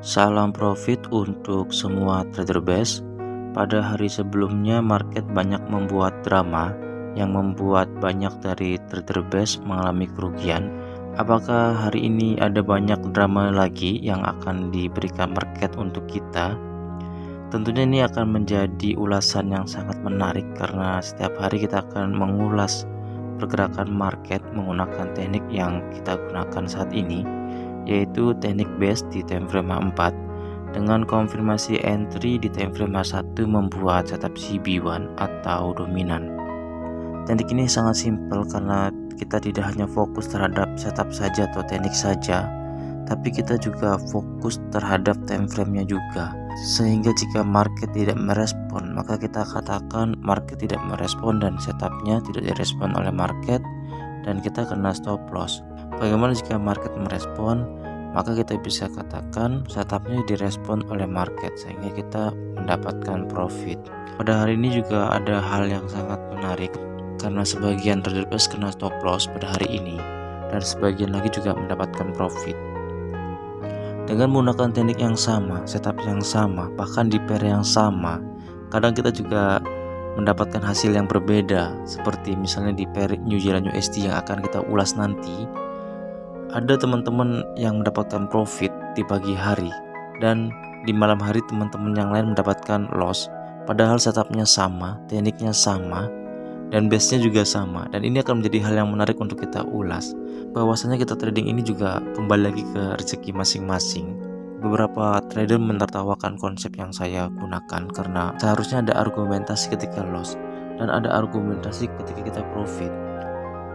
Salam profit untuk semua trader base. Pada hari sebelumnya market banyak membuat drama yang membuat banyak dari trader base mengalami kerugian. Apakah hari ini ada banyak drama lagi yang akan diberikan market untuk kita? Tentunya ini akan menjadi ulasan yang sangat menarik karena setiap hari kita akan mengulas pergerakan market menggunakan teknik yang kita gunakan saat ini, yaitu teknik base di time frame H4 dengan konfirmasi entry di time frame H1 membuat setup CB1 atau dominan. Teknik ini sangat simpel karena kita tidak hanya fokus terhadap setup saja atau teknik saja, tapi kita juga fokus terhadap time frame-nya juga. Sehingga jika market tidak merespon, maka kita katakan market tidak merespon dan setupnya tidak direspon oleh market dan kita kena stop loss. Bagaimana jika market merespon? Maka kita bisa katakan setupnya direspon oleh market sehingga kita mendapatkan profit. Pada hari ini juga ada hal yang sangat menarik karena sebagian trader base kena stop loss pada hari ini dan sebagian lagi juga mendapatkan profit. Dengan menggunakan teknik yang sama, setup yang sama, bahkan di pair yang sama, kadang kita juga mendapatkan hasil yang berbeda. Seperti misalnya di pair New Zealand USD yang akan kita ulas nanti, ada teman-teman yang mendapatkan profit di pagi hari dan di malam hari teman-teman yang lain mendapatkan loss. Padahal setupnya sama, tekniknya sama, dan base-nya juga sama. Dan ini akan menjadi hal yang menarik untuk kita ulas. Bahwasanya kita trading ini juga kembali lagi ke rezeki masing-masing. Beberapa trader menertawakan konsep yang saya gunakan karena seharusnya ada argumentasi ketika loss dan ada argumentasi ketika kita profit.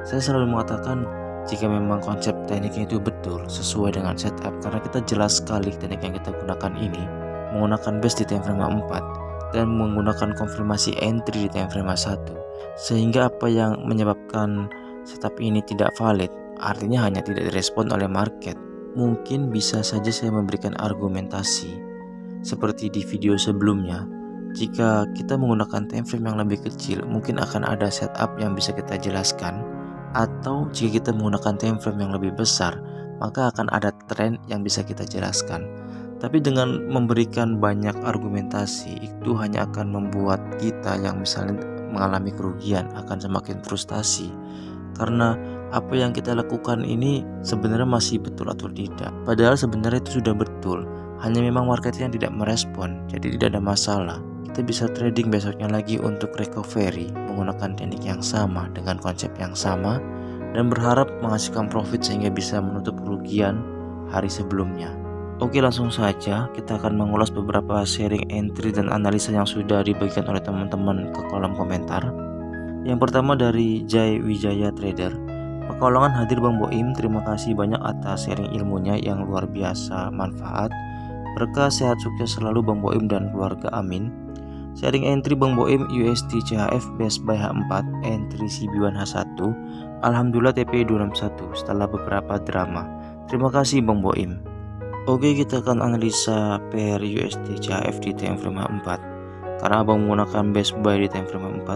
Saya selalu mengatakan jika memang konsep tekniknya itu betul sesuai dengan setup, karena kita jelas sekali teknik yang kita gunakan ini menggunakan base di time frame 4 dan menggunakan konfirmasi entry di time frame 1, sehingga apa yang menyebabkan setup ini tidak valid artinya hanya tidak direspon oleh market. Mungkin bisa saja saya memberikan argumentasi seperti di video sebelumnya. Jika kita menggunakan time frame yang lebih kecil, mungkin akan ada setup yang bisa kita jelaskan. Atau jika kita menggunakan time frame yang lebih besar, maka akan ada trend yang bisa kita jelaskan. Tapi dengan memberikan banyak argumentasi, itu hanya akan membuat kita yang misalnya mengalami kerugian akan semakin frustasi. Karena apa yang kita lakukan ini sebenarnya masih betul atau tidak. Padahal sebenarnya itu sudah betul, hanya memang marketnya tidak merespon, jadi tidak ada masalah. Kita bisa trading besoknya lagi untuk recovery menggunakan teknik yang sama dengan konsep yang sama dan berharap menghasilkan profit sehingga bisa menutup kerugian hari sebelumnya. Oke, langsung saja kita akan mengulas beberapa sharing entry dan analisa yang sudah dibagikan oleh teman-teman ke kolom komentar. Yang pertama dari Jai Wijaya Trader. Pekalongan hadir Bang Boim, terima kasih banyak atas sharing ilmunya yang luar biasa manfaat. Berkah sehat sukses selalu Bang Boim dan keluarga, amin. Sharing entry Bang Boim USD CHF base by H4 entry CB1 H1. Alhamdulillah TP 261 setelah beberapa drama. Terima kasih Bang Boim. Oke, kita akan analisa pair USD CHF di time frame H4. Karena Abang menggunakan base buy di time frame H4,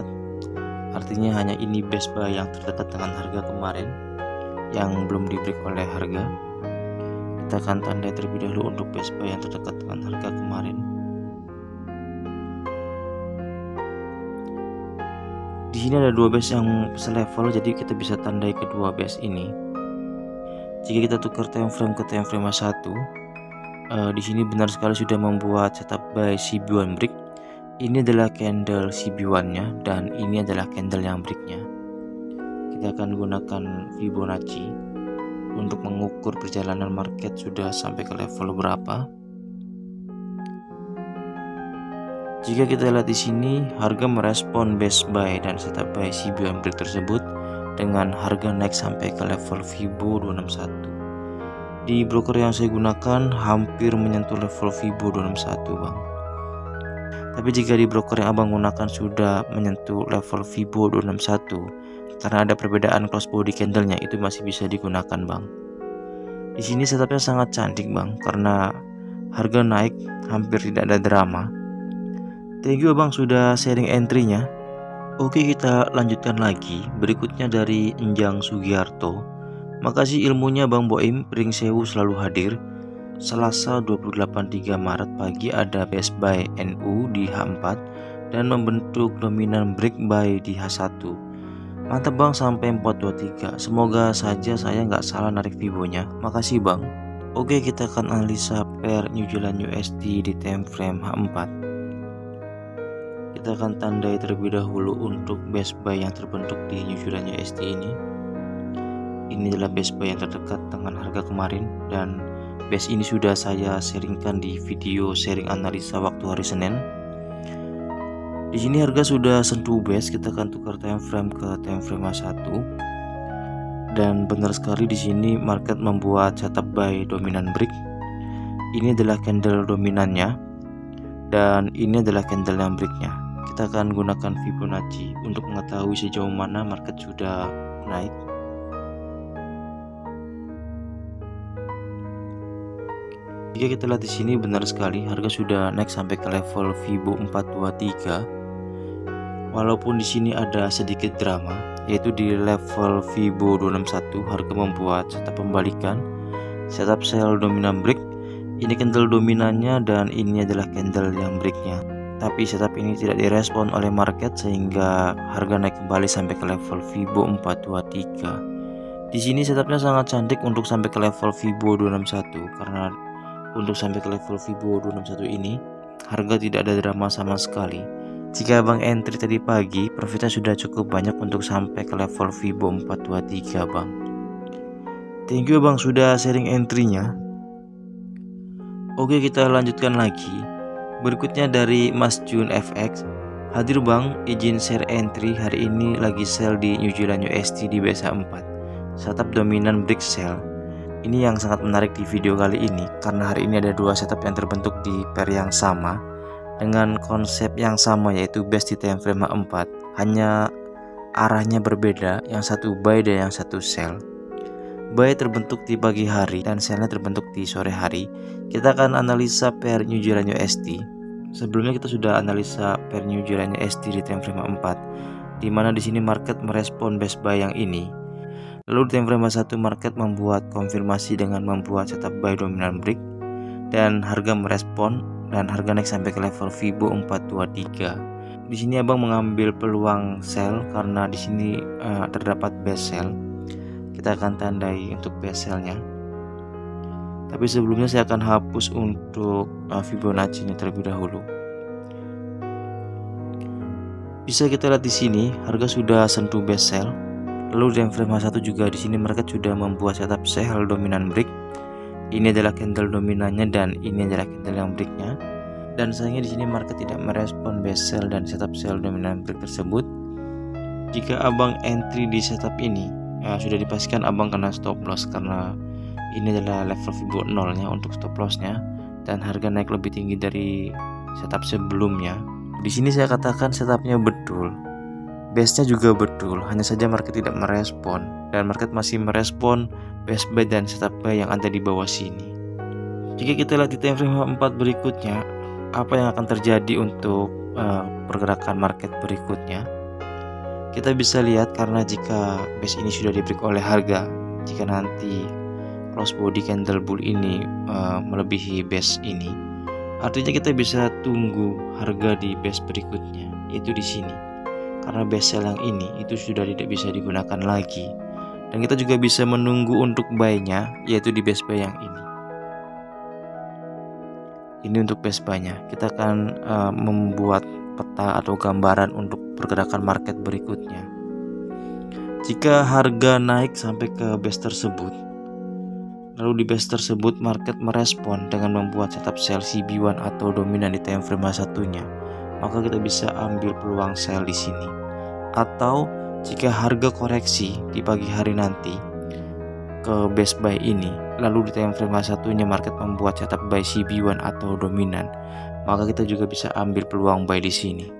artinya hanya ini base buy yang terdekat dengan harga kemarin yang belum di break oleh harga. Kita akan tandai terlebih dahulu untuk base buy yang terdekat dengan harga kemarin. Di sini ada dua base yang selevel, jadi kita bisa tandai kedua base ini. Jika kita tukar time frame ke time frame H1, di sini benar sekali sudah membuat setup buy CB1 break. Ini adalah candle CB1-nya dan ini adalah candle yang breaknya. Kita akan gunakan Fibonacci untuk mengukur perjalanan market sudah sampai ke level berapa. Jika kita lihat di sini, harga merespon base buy dan setup buy CB1 break tersebut dengan harga naik sampai ke level Fibo 261. Di broker yang saya gunakan hampir menyentuh level Fibo 261, Bang. Tapi jika di broker yang Abang gunakan sudah menyentuh level Fibo 261, karena ada perbedaan close body candlenya, itu masih bisa digunakan, Bang. Di sini setupnya sangat cantik, Bang, karena harga naik hampir tidak ada drama. Thank you Abang sudah sharing entry-nya. Oke, kita lanjutkan lagi. Berikutnya dari Enjang Sugiarto. Makasih ilmunya Bang Boim, Pring Sewu selalu hadir. Selasa 28 Maret pagi ada best buy NU di H4 dan membentuk dominan break buy di H1. Mantap bang sampai 423. Semoga saja saya nggak salah narik Fibonya. Makasih bang. Oke, kita akan analisa pair New Zealand USD di time frame H4. Kita akan tandai terlebih dahulu untuk best buy yang terbentuk di New Zealand USD ini. Ini adalah best buy yang terdekat dengan harga kemarin, dan base ini sudah saya sharingkan di video sharing analisa waktu hari Senin. Di sini harga sudah sentuh base, kita akan tukar time frame ke time frame H1. Dan benar sekali di sini market membuat setup buy dominan break. Ini adalah candle dominannya dan ini adalah candle yang breaknya. Kita akan gunakan Fibonacci untuk mengetahui sejauh mana market sudah naik. Jika kita lihat di sini benar sekali harga sudah naik sampai ke level Fibo 423. Walaupun di sini ada sedikit drama, yaitu di level Fibo 261 harga membuat setup pembalikan, setup sell dominan break. Ini candle dominannya dan ini adalah candle yang breaknya. Tapi setup ini tidak direspon oleh market sehingga harga naik kembali sampai ke level Fibo 423. Di sini setupnya sangat cantik untuk sampai ke level Fibo 261 karena untuk sampai ke level Fibo 261 ini harga tidak ada drama sama sekali. Jika abang entry tadi pagi, profitnya sudah cukup banyak untuk sampai ke level Fibo 423 bang. Thank you bang sudah sharing entry-nya. Oke, kita lanjutkan lagi. Berikutnya dari Mas Jun FX. Hadir bang, izin share entry. Hari ini lagi sell di New Zealand USD di BSA4. Setup dominan break sell. Ini yang sangat menarik di video kali ini karena hari ini ada dua setup yang terbentuk di pair yang sama dengan konsep yang sama, yaitu base di time frame H4. Hanya arahnya berbeda, yang satu buy dan yang satu sell. Buy terbentuk di pagi hari dan sellnya terbentuk di sore hari. Kita akan analisa pair New Zealand USD. Sebelumnya kita sudah analisa pair New Zealand USD di time frame H4, di mana di sini market merespon base buy yang ini. Lalu di time frame H1 market membuat konfirmasi dengan membuat setup buy dominan break dan harga merespon dan harga naik sampai ke level Fibo 423. Di sini abang mengambil peluang sell karena di sini terdapat base sell. Kita akan tandai untuk base sellnya. Tapi sebelumnya saya akan hapus untuk Fibonacci-nya terlebih dahulu. Bisa kita lihat di sini harga sudah sentuh base sell. Lalu di time frame H1 juga di sini market sudah membuat setup sell dominan break. Ini adalah candle dominannya dan ini adalah candle yang breaknya. Dan sayangnya di sini market tidak merespon base sell dan setup sell dominan break tersebut. Jika abang entry di setup ini, sudah dipastikan abang kena stop loss karena ini adalah level Fibo 0-nya untuk stop lossnya dan harga naik lebih tinggi dari setup sebelumnya. Di sini saya katakan setupnya betul. Base-nya juga betul, hanya saja market tidak merespon dan market masih merespon base buy dan setup buy yang ada di bawah sini. Jika kita lihat di time frame H4 berikutnya, apa yang akan terjadi untuk pergerakan market berikutnya? Kita bisa lihat karena jika base ini sudah di break oleh harga, jika nanti close body candle bull ini melebihi base ini, artinya kita bisa tunggu harga di base berikutnya, yaitu di sini. Karena base sell yang ini itu sudah tidak bisa digunakan lagi. Dan kita juga bisa menunggu untuk buy-nya, yaitu di base buy yang ini. Ini untuk base buy-nya. Kita akan membuat peta atau gambaran untuk pergerakan market berikutnya. Jika harga naik sampai ke base tersebut, lalu di base tersebut market merespon dengan membuat setup sell CB1 atau dominan di time frame H1-nya, maka kita bisa ambil peluang sell di sini. Atau jika harga koreksi di pagi hari nanti ke base buy ini, lalu di time frame H1-nya market membuat setup buy CB1 atau dominan, maka kita juga bisa ambil peluang buy di sini.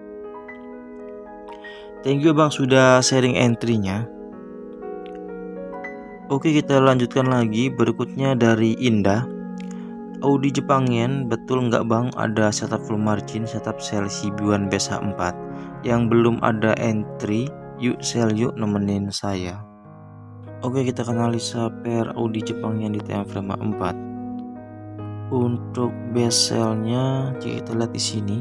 Thank you bang sudah sharing entry-nya. Oke, kita lanjutkan lagi. Berikutnya dari Indah. Audi Jepang Yen, betul nggak bang ada setup full margin, setup sell CB1 base H4 yang belum ada entry? Yuk sell yuk, nemenin saya. Oke, kita analisa pair Audi Jepang Yen di time frame H4. Untuk best sell-nya jika kita lihat di sini,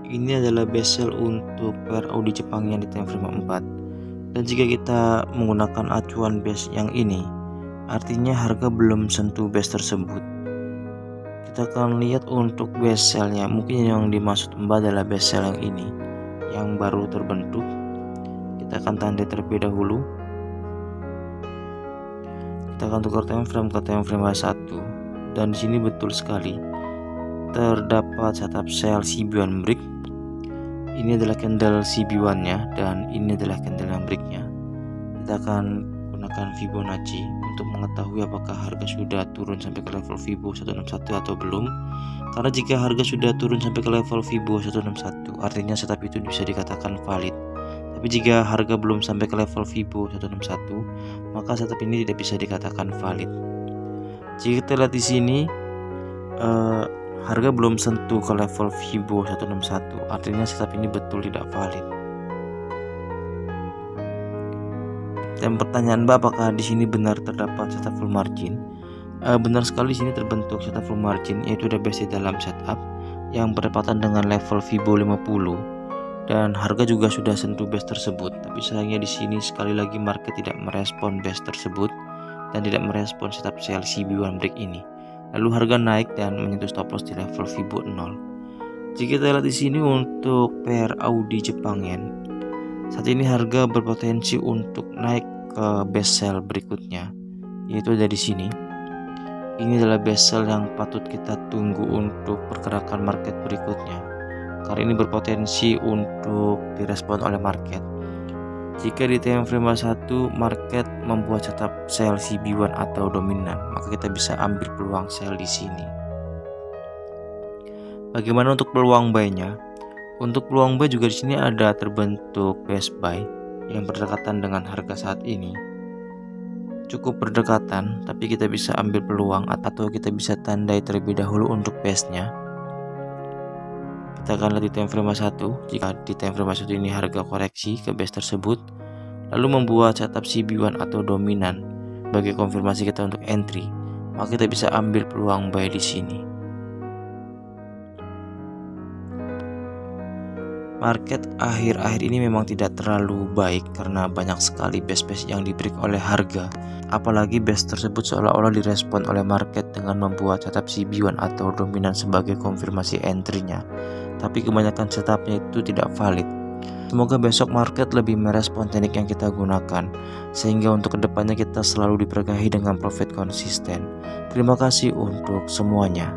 ini adalah best sell untuk pair Audi Jepang yang di time frame 4. Dan jika kita menggunakan acuan base yang ini, artinya harga belum sentuh base tersebut. Kita akan lihat untuk best sell-nya, mungkin yang dimaksud Mbak adalah best sell yang ini yang baru terbentuk. Kita akan tandai terlebih dahulu. Kita akan tukar time frame ke time frame 1, dan di sini betul sekali terdapat setup sell CB1 break. Ini adalah candle CB1-nya dan ini adalah candle yang breaknya. Kita akan gunakan Fibonacci untuk mengetahui apakah harga sudah turun sampai ke level Fibo 161 atau belum. Karena jika harga sudah turun sampai ke level Fibo 161, artinya setup itu bisa dikatakan valid. Tapi jika harga belum sampai ke level Fibo 161, maka setup ini tidak bisa dikatakan valid. Jika kita lihat di sini, harga belum sentuh ke level Fibo 161, artinya setup ini betul tidak valid. Dan pertanyaan Mbak, apakah di sini benar terdapat setup full margin? Benar sekali, di sini terbentuk setup full margin, yaitu ada base di dalam setup yang berdekatan dengan level Fibo 50. Dan harga juga sudah sentuh base tersebut, tapi sayangnya di sini sekali lagi market tidak merespon base tersebut dan tidak merespon setup sell CB1 break ini. Lalu harga naik dan menyentuh stop loss di level Fibo 0. Jika kita lihat di sini untuk pair Audi Jepang Yen, saat ini harga berpotensi untuk naik ke base sell berikutnya, yaitu ada di sini. Ini adalah base sell yang patut kita tunggu untuk pergerakan market berikutnya. Karena ini berpotensi untuk direspon oleh market. Jika di time frame 1 market membuat setup sell CB1 atau dominan, maka kita bisa ambil peluang sell di sini. Bagaimana untuk peluang buy-nya? Untuk peluang buy juga di sini ada terbentuk base buy yang berdekatan dengan harga saat ini. Cukup berdekatan, tapi kita bisa ambil peluang atau kita bisa tandai terlebih dahulu untuk base-nya. Kita akan lihat di time frame 1. Jika di time frame 1 ini harga koreksi ke base tersebut, lalu membuat setup CB1 atau dominan bagi konfirmasi kita untuk entry, maka kita bisa ambil peluang buy di sini. Market akhir-akhir ini memang tidak terlalu baik karena banyak sekali base-base yang di-break oleh harga. Apalagi base tersebut seolah-olah direspon oleh market dengan membuat setup CB1 atau dominan sebagai konfirmasi entry-nya. Tapi kebanyakan setupnya itu tidak valid. Semoga besok market lebih merespon teknik yang kita gunakan, sehingga untuk kedepannya kita selalu diberkahi dengan profit konsisten. Terima kasih untuk semuanya.